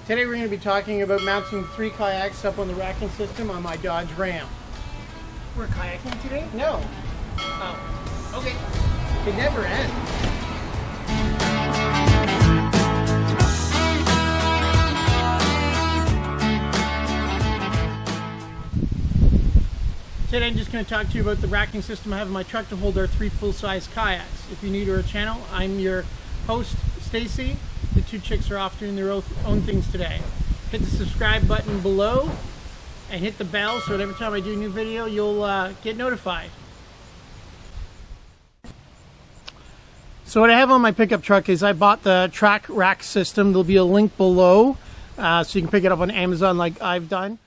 Today we're going to be talking about mounting 3 kayaks up on the racking system on my Dodge Ram. We're kayaking today? No. Oh, okay. It never ends. Today I'm just going to talk to you about the racking system I have in my truck to hold our 3 full-size kayaks. If you're new to our channel, I'm your host, Stacy. The 2 chicks are off doing their own things today. Hit the subscribe button below and hit the bell so that every time I do a new video you'll get notified. So what I have on my pickup truck is I bought the TracRac system. There'll be a link below so you can pick it up on Amazon like I've done.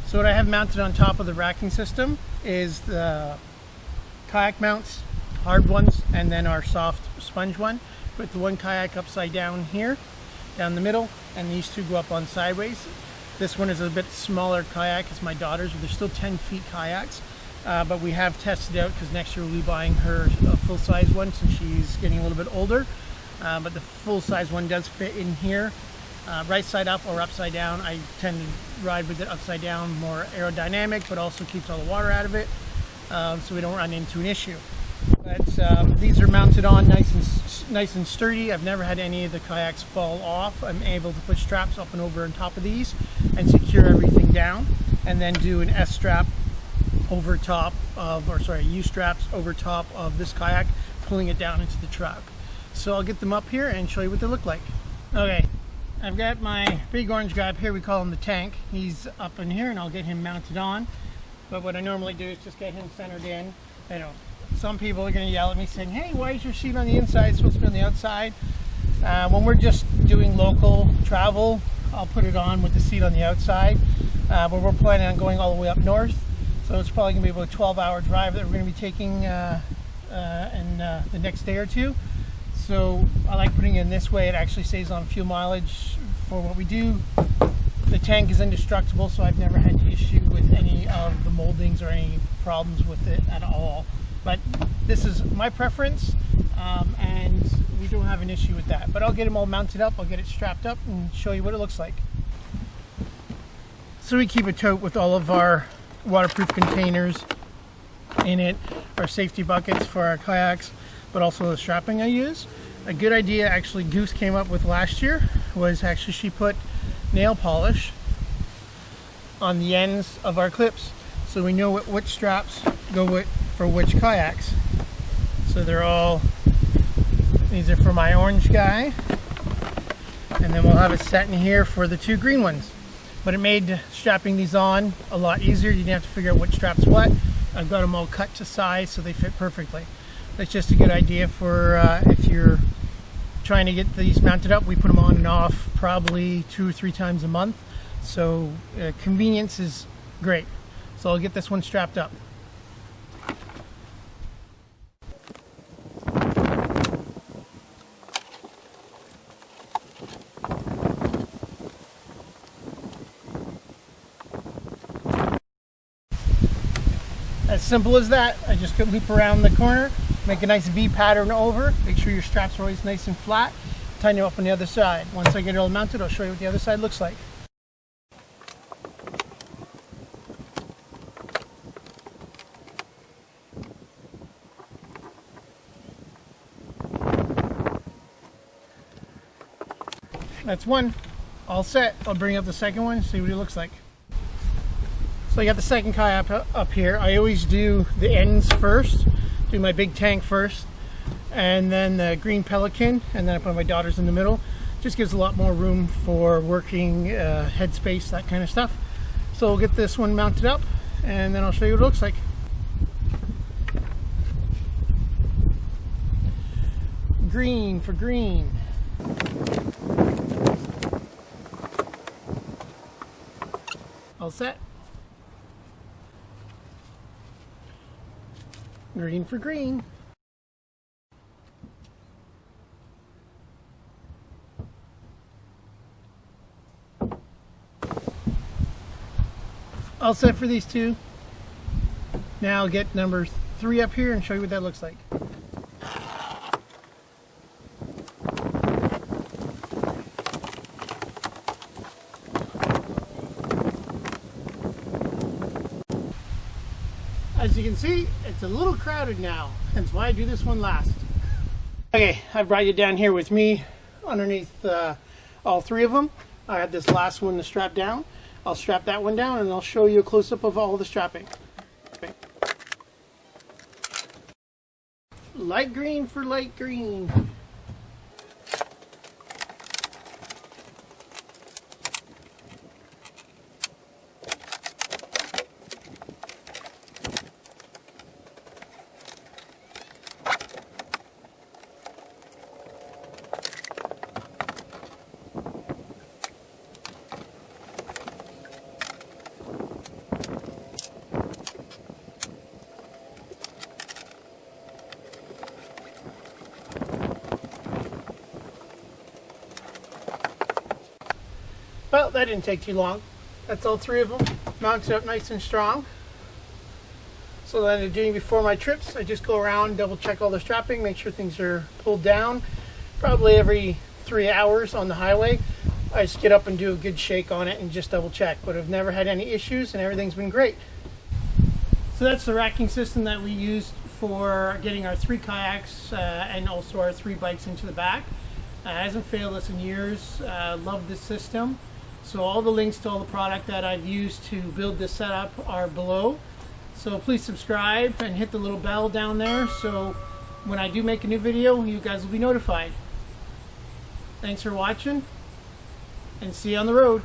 So what I have mounted on top of the racking system is the kayak mounts, hard ones, and then our soft sponge one. Put the one kayak upside down here, down the middle, and these 2 go up on sideways. This one is a bit smaller kayak. It's my daughter's, but they're still 10 feet kayaks. But we have tested out because next year we'll be buying her a full-size one since she's getting a little bit older. But the full-size one does fit in here, right side up or upside down. I tend to ride with it upside down, more aerodynamic, but also keeps all the water out of it, so we don't run into an issue. But these are mounted on nice and sturdy. I've never had any of the kayaks fall off. I'm able to put straps up and over on top of these and secure everything down, and then do an S-strap over top of, or sorry, U-straps over top of this kayak, pulling it down into the truck. So I'll get them up here and show you what they look like. Okay, I've got my big orange guy up here. We call him the tank. He's up in here and I'll get him mounted on. But what I normally do is just get him centered in. You know, some people are going to yell at me saying, hey, why is your seat on the inside? It's supposed to be on the outside. When we're just doing local travel, I'll put it on with the seat on the outside. But we're planning on going all the way up north. So it's probably going to be about a 12-hour drive that we're going to be taking in the next day or 2. So I like putting it in this way. It actually saves on fuel mileage for what we do. The tank is indestructible, so I've never had an issue with any of the moldings or any problems with it at all. But this is my preference, and we don't have an issue with that. But I'll get them all mounted up, I'll get it strapped up and show you what it looks like. So we keep a tote with all of our waterproof containers in it, our safety buckets for our kayaks, but also the strapping I use. A good idea actually Goose came up with last year was actually she put nail polish on the ends of our clips so we know which straps go for which kayaks. So they're all, these are for my orange guy, and then we'll have it set in here for the 2 green ones. But it made strapping these on a lot easier. You didn't have to figure out which strap's what. I've got them all cut to size so they fit perfectly. That's just a good idea for if you're trying to get these mounted up. We put them on and off probably 2 or 3 times a month. So convenience is great. So I'll get this one strapped up. As simple as that. I just could loop around the corner, make a nice V pattern over, make sure your straps are always nice and flat, tighten them up on the other side. Once I get it all mounted, I'll show you what the other side looks like. That's one all set. I'll bring up the second one, see what it looks like. So I got the second kayak up here. I always do the ends first, do my big tank first, and then the green Pelican, and then I put my daughter's in the middle. Just gives a lot more room for working, headspace, that kind of stuff. So we'll get this one mounted up, and then I'll show you what it looks like. Green for green. All set. Green for green. All set for these 2. Now I'll get number 3 up here and show you what that looks like. As you can see, it's a little crowded now, hence why I do this one last. Okay, I brought you down here with me underneath all three of them. I had this last one to strap down. I'll strap that one down and I'll show you a close-up of all the strapping. Okay. Light green for light green. Well, that didn't take too long. That's all three of them mounted up nice and strong. So that I'm doing before my trips, I just go around, double check all the strapping, make sure things are pulled down. Probably every 3 hours on the highway, I just get up and do a good shake on it and just double check. But I've never had any issues and everything's been great. So that's the racking system that we used for getting our 3 kayaks and also our 3 bikes into the back. Hasn't failed us in years. Love this system. So all the links to all the product that I've used to build this setup are below. So please subscribe and hit the little bell down there so when I do make a new video, you guys will be notified. Thanks for watching and see you on the road.